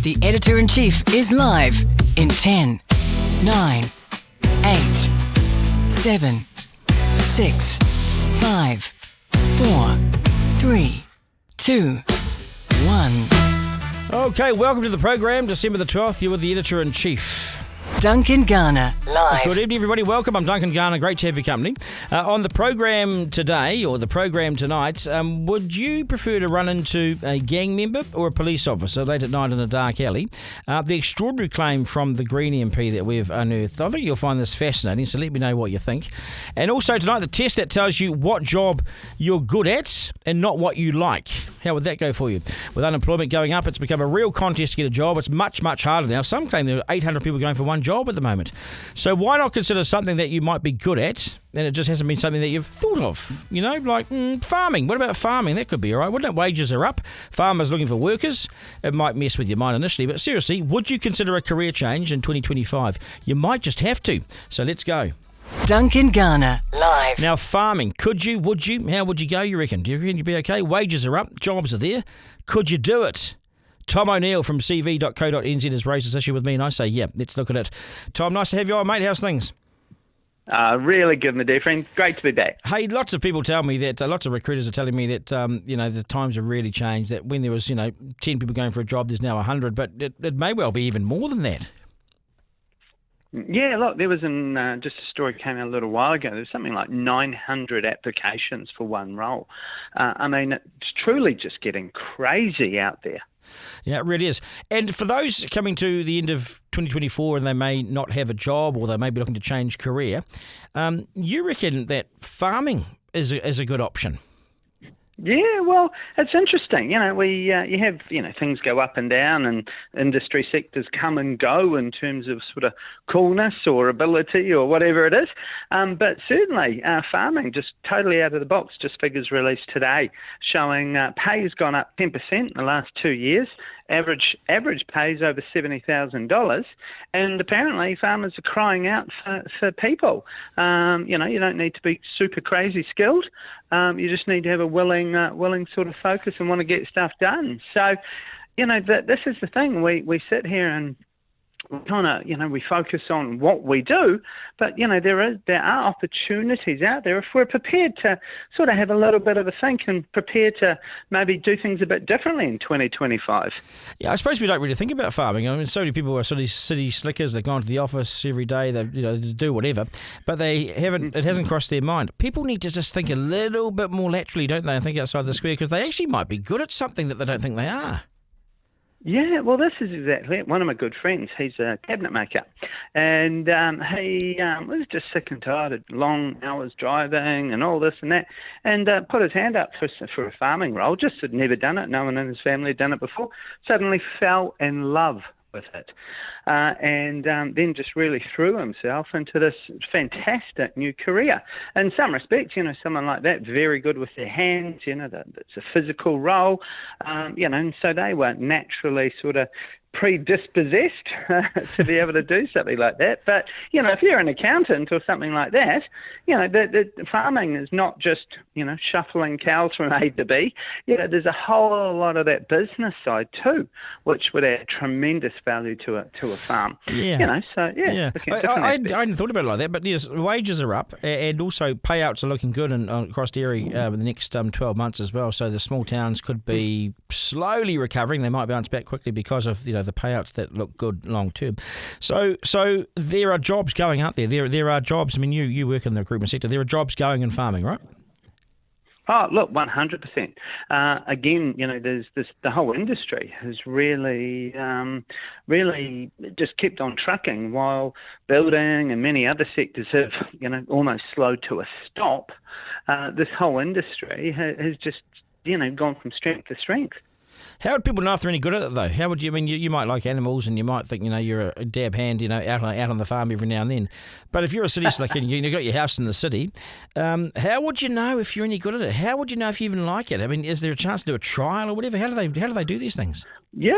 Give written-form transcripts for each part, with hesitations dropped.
The Editor-in-Chief is live in 10, 9, 8, 7, 6, 5, 4, 3, 2, 1. Okay, welcome to the program, December the 12th. You're with the Editor-in-Chief. Duncan Garner, live. Good evening, everybody. Welcome. I'm Duncan Garner. Great to have your company. On the program today, or the program tonight, would you prefer to run into a gang member or a police officer late at night in a dark alley? The extraordinary claim from the Green MP that we've unearthed. I think you'll find this fascinating, so let me know what you think. And also tonight, the test that tells you what job you're good at and not what you like. How would that go for you? With unemployment going up, it's become a real contest to get a job. It's much, much harder now. Some claim there are 800 people going for one job at the moment. So why not consider something that you might be good at, and it just hasn't been something that you've thought of? You know, like farming. What about farming? That could be all right, wouldn't it? Wages are up. Farmers looking for workers. It might mess with your mind initially, but seriously, would you consider a career change in 2025? You might just have to. So let's go. Duncan Garner, live. Now, farming. Could you? Would you? How would you go, you reckon? Do you reckon you'd be okay? Wages are up. Jobs are there. Could you do it? Tom O'Neill from cv.co.nz has raised this issue with me, and I say, yeah, let's look at it. Tom, nice to have you on, mate. How's things? Really good, my dear friend. Great to be back. Hey, lots of people tell me that, lots of recruiters are telling me that, the times have really changed, that when there was, 10 people going for a job, there's now 100, but it may well be even more than that. Yeah, look, there was just a story came out a little while ago. There's something like 900 applications for one role. It's truly just getting crazy out there. Yeah, it really is. And for those coming to the end of 2024 and they may not have a job or they may be looking to change career, you reckon that farming is a good option? Yeah, well, it's interesting. You have things go up and down, and industry sectors come and go in terms of sort of coolness or ability or whatever it is. But certainly, farming, just totally out of the box. Just figures released today showing pay has gone up 10% in the last 2 years. Average pay is over $70,000, and apparently farmers are crying out for people. You don't need to be super crazy skilled. You just need to have a willing sort of focus and want to get stuff done. So, this is the thing. We sit here and kind of, we focus on what we do, but, there are opportunities out there if we're prepared to sort of have a little bit of a think and prepare to maybe do things a bit differently in 2025. Yeah, I suppose we don't really think about farming. I mean, so many people are sort of city slickers. They've gone to the office every day. They do whatever, but it hasn't crossed their mind. People need to just think a little bit more laterally, don't they, and think outside the square, because they actually might be good at something that they don't think they are. Yeah, well, this is exactly it. One of my good friends, he's a cabinet maker, and he was just sick and tired of long hours driving and all this and that, and put his hand up for a farming role. Just had never done it. No one in his family had done it before. Suddenly fell in love with it, and then just really threw himself into this fantastic new career. In some respects, someone like that, very good with their hands, that's a physical role, and so they were naturally sort of predispossessed to be able to do something like that. But, if you're an accountant or something like that, the farming is not just, shuffling cows from A to B. There's a whole lot of that business side too, which would add tremendous value to a farm. Yeah. Yeah. I hadn't thought about it like that, but yes, wages are up and also payouts are looking good across dairy in the next 12 months as well. So the small towns could be slowly recovering. They might bounce back quickly because of, the payouts that look good long term. So there are jobs going out there. There are jobs. I mean, you work in the recruitment sector. There are jobs going in farming, right? Oh, look, 100%. Again, there's the whole industry has really just kept on trucking while building and many other sectors have, almost slowed to a stop. This whole industry has just, gone from strength to strength. How would people know if they're any good at it, though? How would you? I mean, you might like animals, and you might think, you're a dab hand, out on the farm every now and then. But if you're a city slicker and you've got your house in the city, how would you know if you're any good at it? How would you know if you even like it? I mean, is there a chance to do a trial or whatever? How do they do these things? Yeah.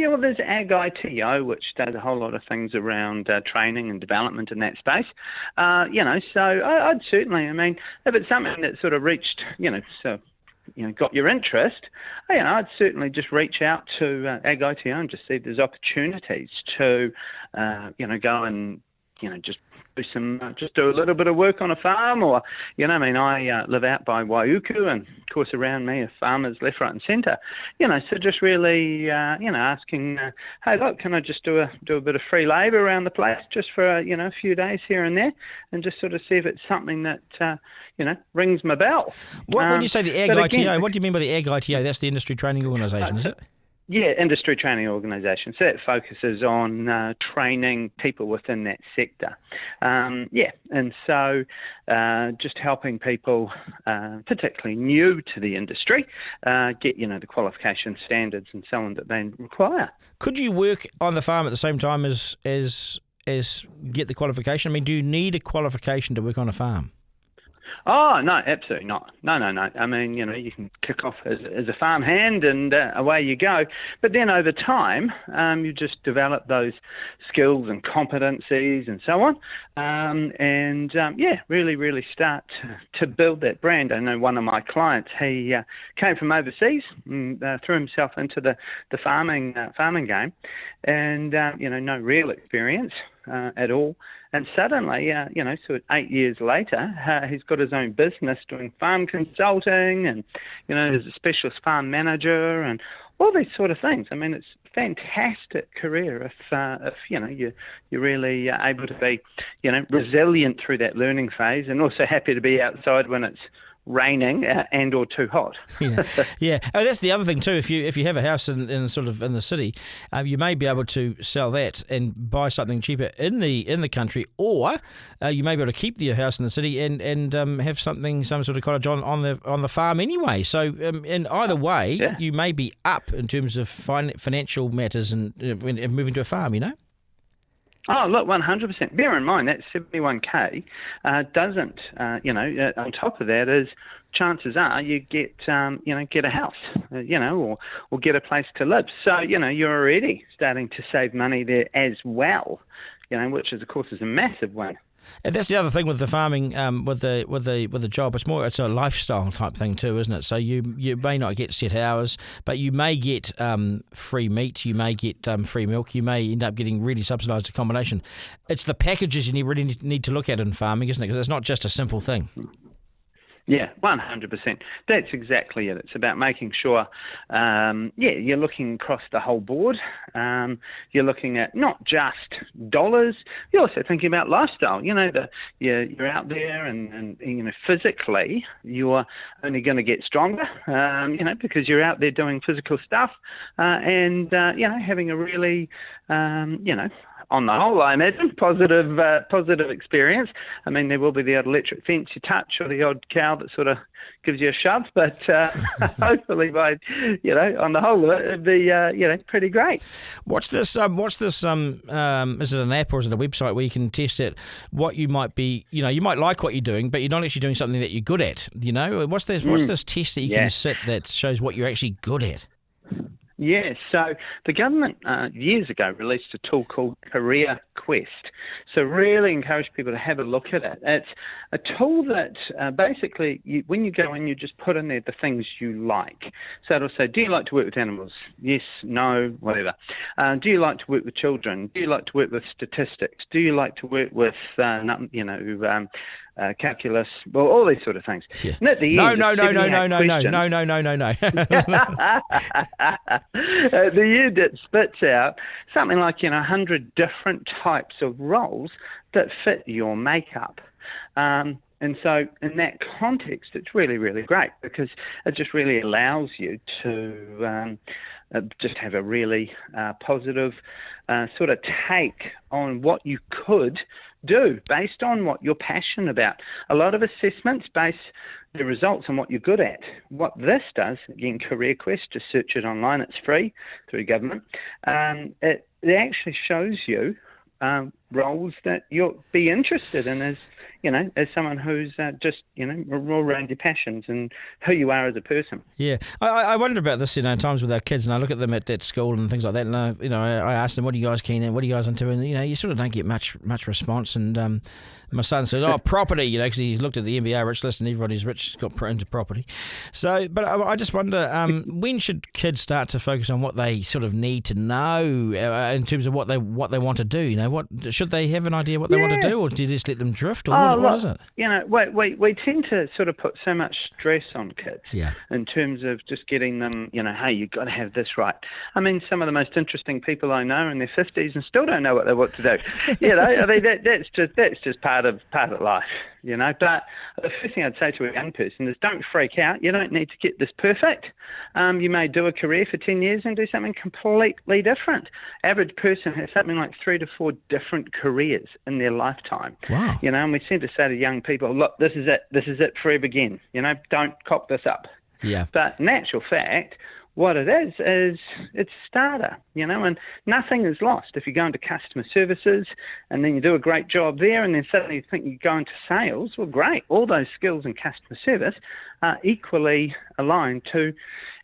Well, there's Ag ITO, which does a whole lot of things around training and development in that space. So I'd certainly, if it's something that sort of reached, got your interest, I'd certainly just reach out to Ag ITO and just see if there's opportunities to, go and, just do a little bit of work on a farm, or, I live out by Waiuku, and of course around me are farmers left, right and centre, so just really, asking, hey, look, can I just do a bit of free labour around the place just for, a few days here and there, and just sort of see if it's something that, rings my bell. When you say the Ag ITO, what do you mean by the Ag ITO? That's the industry training organisation, is it? Yeah, industry training organisation. So that focuses on training people within that sector. And so just helping people, particularly new to the industry, get, the qualification standards and so on that they require. Could you work on the farm at the same time as get the qualification? I mean, do you need a qualification to work on a farm? Oh, no, absolutely not. No. I mean, you can kick off as a farmhand and away you go. But then over time, you just develop those skills and competencies and so on. Really, really start to build that brand. I know one of my clients, he came from overseas and threw himself into the farming game, and, no real experience at all. And suddenly, sort of 8 years later, he's got his own business doing farm consulting, and, he's a specialist farm manager and all these sort of things. I mean, it's a fantastic career if you're really able to be, resilient through that learning phase, and also happy to be outside when it's raining and or too hot. Yeah. Oh, that's the other thing too. If you have a house in the city, you may be able to sell that and buy something cheaper in the country, or you may be able to keep your house in the city and have some sort of cottage on the farm anyway. So in either way, you may be up in terms of financial matters and moving to a farm. Oh, look, 100%. Bear in mind that 71K doesn't, on top of that is chances are you get a house, or get a place to live. So, you're already starting to save money there as well, which is, of course, is a massive one. And that's the other thing with the farming, with the job. It's a lifestyle type thing too, isn't it? So you may not get set hours, but you may get free meat, you may get free milk, you may end up getting really subsidised accommodation. It's the packages you really need to look at in farming, isn't it? Because it's not just a simple thing. Yeah, 100%. That's exactly it. It's about making sure, you're looking across the whole board. You're looking at not just dollars. You're also thinking about lifestyle. You're out there and physically you're only going to get stronger, because you're out there doing physical stuff, and having a really, on the whole, I imagine, positive experience. I mean, there will be the odd electric fence you touch, or the odd cow that sort of gives you a shove, but hopefully, on the whole of it, it'd be pretty great. What's this? Is it an app or is it a website where you can test it? What you might be, you might like what you're doing, but you're not actually doing something that you're good at. What's this test that you can sit that shows what you're actually good at? Yeah, so the government years ago released a tool called Career Quest. So really encourage people to have a look at it. It's a tool that basically, when you go in, you just put in there the things you like. So it'll say, do you like to work with animals? Yes, no, whatever. Do you like to work with children? Do you like to work with statistics? Do you like to work with, calculus, well, all these sort of things. Yeah. And at the end, no. At the end, it spits out something like 100 different types of roles that fit your makeup. And so in that context, it's really, really great because it just really allows you to just have a really positive sort of take on what you could do based on what you're passionate about. A lot of assessments base the results on what you're good at. What this does, again, Career Quest, just search it online, it's free through government. It actually shows you roles that you'll be interested in as as someone who's just, all around your passions and who you are as a person. Yeah, I wonder about this, times with our kids, and I look at them at school and things like that, and I ask them, what are you guys keen in, what are you guys into, and you sort of don't get much response. And my son said, property, because he looked at the NBA rich list and everybody's rich got into property. So, but I just wonder, when should kids start to focus on what they sort of need to know in terms of what they want to do? What should they have an idea what they want to do, or do you just let them drift, or what is it? We tend to sort of put so much stress on kids in terms of just getting them, hey, you've got to have this right. I mean, some of the most interesting people I know in their 50s and still don't know what they want to do. I mean, that's just part of life. But the first thing I'd say to a young person is don't freak out. You don't need to get this perfect. You may do a career for 10 years and do something completely different. Average person has something like 3 to 4 different careers in their lifetime. Wow. And we tend to say to young people, look, this is it forever again. Don't cock this up. Yeah. But in actual fact, what it is it's a starter, and nothing is lost. If you go into customer services and then you do a great job there and then suddenly you think you go into sales, well, great. All those skills in customer service are equally aligned to,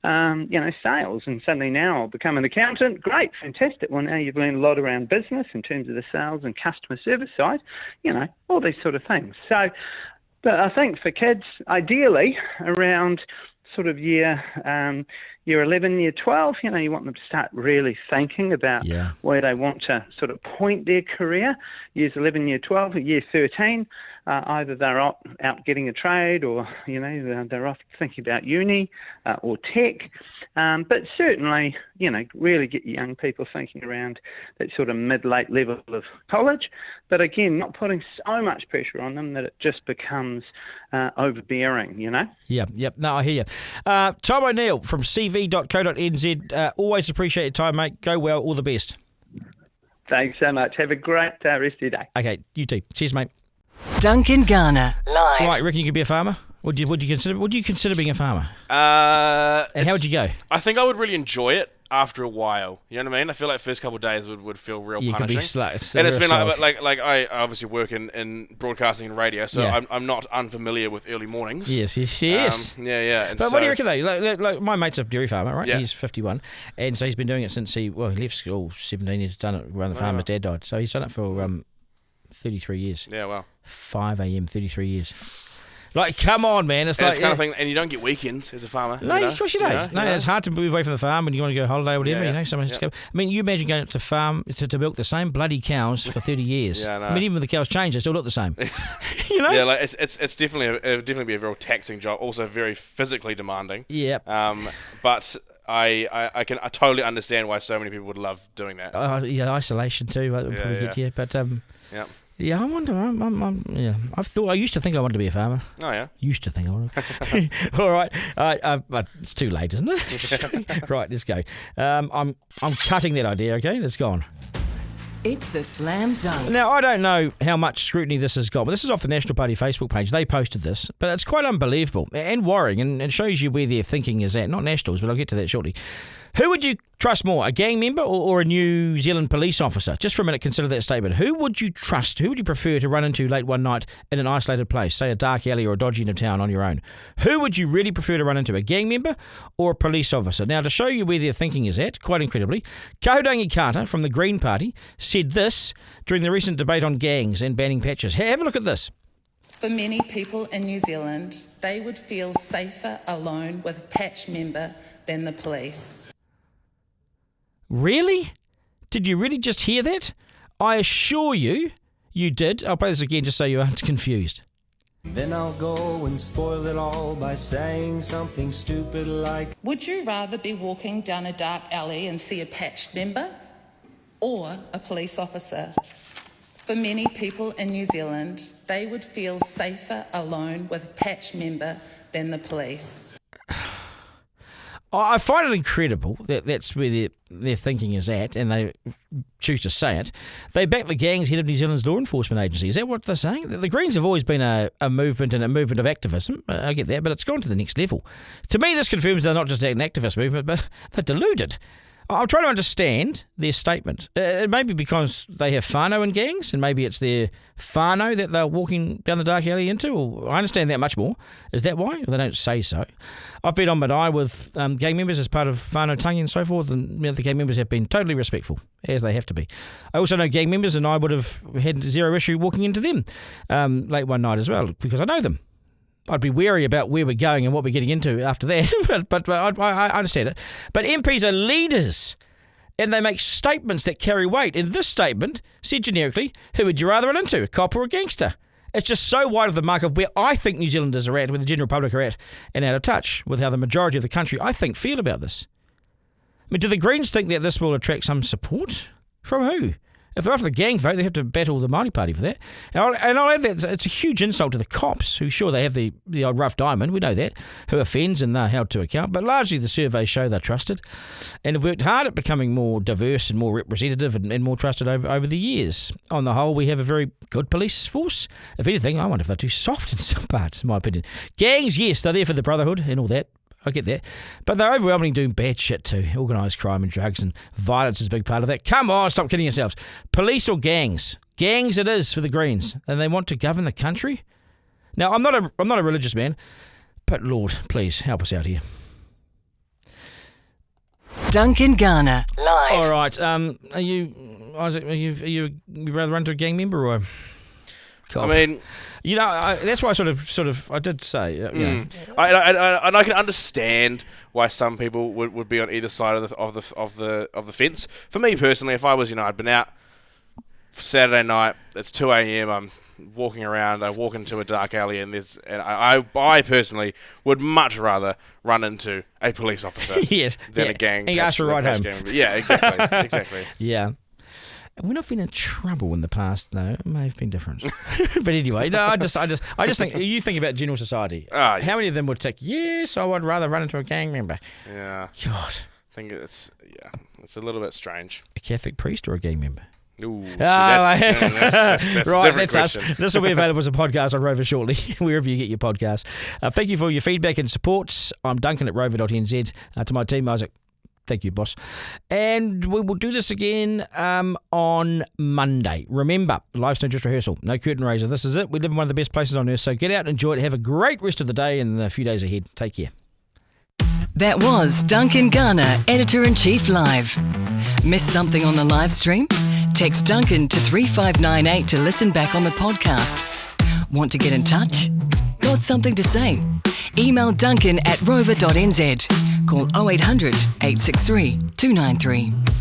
sales. And suddenly now I'll become an accountant. Great, fantastic. Well, now you've learned a lot around business in terms of the sales and customer service side, all these sort of things. So, but I think for kids, ideally around sort of year 11, year 12, you want them to start really thinking about where they want to sort of point their career. Years 11, year 12, year 13, either they're out getting a trade or, they're off thinking about uni or tech. But certainly, really get young people thinking around that sort of mid-late level of college. But again, not putting so much pressure on them that it just becomes overbearing, Yep. No, I hear you. Tom O'Neill from cv.co.nz. Always appreciate your time, mate. Go well. All the best. Thanks so much. Have a great rest of your day. Okay, you too. Cheers, mate. Duncan Garner, live. Right, you reckon you could be a farmer? Would you consider being a farmer? And how would you go? I think I would really enjoy it after a while. You know what I mean? I feel like first couple of days would feel real punishing. Could be slow. And it's been like I obviously work in broadcasting and radio, so I'm not unfamiliar with early mornings. Yes. Yeah. And but what do you reckon though? Like my mate's a dairy farmer, right? Yeah. He's 51, and so he's been doing it since he left school 17. He's done it around the farm. His dad died, so he's done it for 33 years. Yeah, wow. 5 a.m. 33 years. Like, come on, man. It's and like it's kind of thing, and you don't get weekends as a farmer. No, of course you don't. It's hard to move away from the farm when you want to go on holiday or whatever. Someone has to go. I mean, you imagine going to farm to milk the same bloody cows for 30 years. Yeah, I know. I mean, even when the cows change, they still look the same. Yeah, like it's definitely be a real taxing job. Also very physically demanding. Yeah. But I totally understand why so many people would love doing that. Isolation too. That would probably get you. But yeah. Yeah, I wonder. I used to think I wanted to be a farmer. Oh yeah. Used to think I wanted. All right. But it's too late, isn't it? Right, let's go. I'm cutting that idea. Okay, it's gone. It's the Slam Dunk. Now, I don't know how much scrutiny this has got, but this is off the National Party Facebook page. They posted this, but it's quite unbelievable and worrying, and it shows you where their thinking is at. Not Nationals, but I'll get to that shortly. Who would you trust more, a gang member or a New Zealand police officer? Just for a minute, consider that statement. Who would you trust? Who would you prefer to run into late one night in an isolated place, say a dark alley or a dodgy end of town on your own? Who would you really prefer to run into, a gang member or a police officer? Now, to show you where their thinking is at, quite incredibly, Kahurangi Carter from the Green Party said this during the recent debate on gangs and banning patches. Have a look at this. For many people in New Zealand, they would feel safer alone with a patch member than the police. Really? Did you really just hear that? I assure you, you did. I'll play this again just so you aren't confused. Then I'll go and spoil it all by saying something stupid like, would you rather be walking down a dark alley and see a patched member or a police officer? For many people in New Zealand, they would feel safer alone with a patch member than the police. I find it incredible that that's where their thinking is at, and they choose to say it. They back the gangs head of New Zealand's law enforcement agency. Is that what they're saying? The Greens have always been a movement and a movement of activism. I get that, but it's gone to the next level. To me, this confirms they're not just an activist movement, but they're deluded. I'm trying to understand their statement. It may be because they have whānau in gangs, and maybe it's their whānau that they're walking down the dark alley into. Or I understand that much more. Is that why? They don't say so. I've been on Marae with gang members as part of whānau tangi and so forth, and the gang members have been totally respectful, as they have to be. I also know gang members, and I would have had zero issue walking into them late one night as well, because I know them. I'd be wary about where we're going and what we're getting into after that, but I understand it. But MPs are leaders, and they make statements that carry weight. And this statement said generically, who would you rather run into, a cop or a gangster? It's just so wide of the mark of where I think New Zealanders are at, where the general public are at, and out of touch with how the majority of the country, I think, feel about this. I mean, do the Greens think that this will attract some support? From who? If they're after the gang vote, they have to battle the Māori Party for that. And I'll add that it's a huge insult to the cops, who sure they have the old rough diamond, we know that, who offends and they're held to account. But largely the surveys show they're trusted and have worked hard at becoming more diverse and more representative and more trusted over the years. On the whole, we have a very good police force. If anything, I wonder if they're too soft in some parts, in my opinion. Gangs, yes, they're there for the brotherhood and all that. I get that. But they're overwhelmingly doing bad shit too. Organised crime and drugs and violence is a big part of that. Come on, stop kidding yourselves. Police or gangs? Gangs it is for the Greens. And they want to govern the country? Now, I'm not a religious man, but Lord, please help us out here. Duncan Garner, live. All right. Are you, Isaac, you rather run to a gang member or a cop? I mean, you know, that's why I sort of I did say, you know. I can understand why some people would be on either side of the fence. For me personally, if I was, I'd been out Saturday night, it's 2 a.m. I'm walking around, I walk into a dark alley, and I personally would much rather run into a police officer than a gang. And you ask for a ride home. Yeah, exactly. Yeah. We're not been in trouble in the past, though. It may have been different. But anyway, no, I just think, you think about general society. Yes. How many of them would tick, yes, I would rather run into a gang member? Yeah. God. I think it's a little bit strange. A Catholic priest or a gang member? Ooh, that's right, that's question. us. This will be available as a podcast on Rover shortly, wherever you get your podcasts. Thank you for your feedback and support. I'm Duncan at rover.nz. To my team, Isaac. Thank you, boss. And we will do this again on Monday. Remember, life's no just rehearsal. No curtain raiser. This is it. We live in one of the best places on earth, so get out and enjoy it. Have a great rest of the day and a few days ahead. Take care. That was Duncan Garner, Editor-in-Chief Live. Missed something on the live stream? Text Duncan to 3598 to listen back on the podcast. Want to get in touch? Got something to say? Email Duncan at rover.nz. Call 0800 863 293.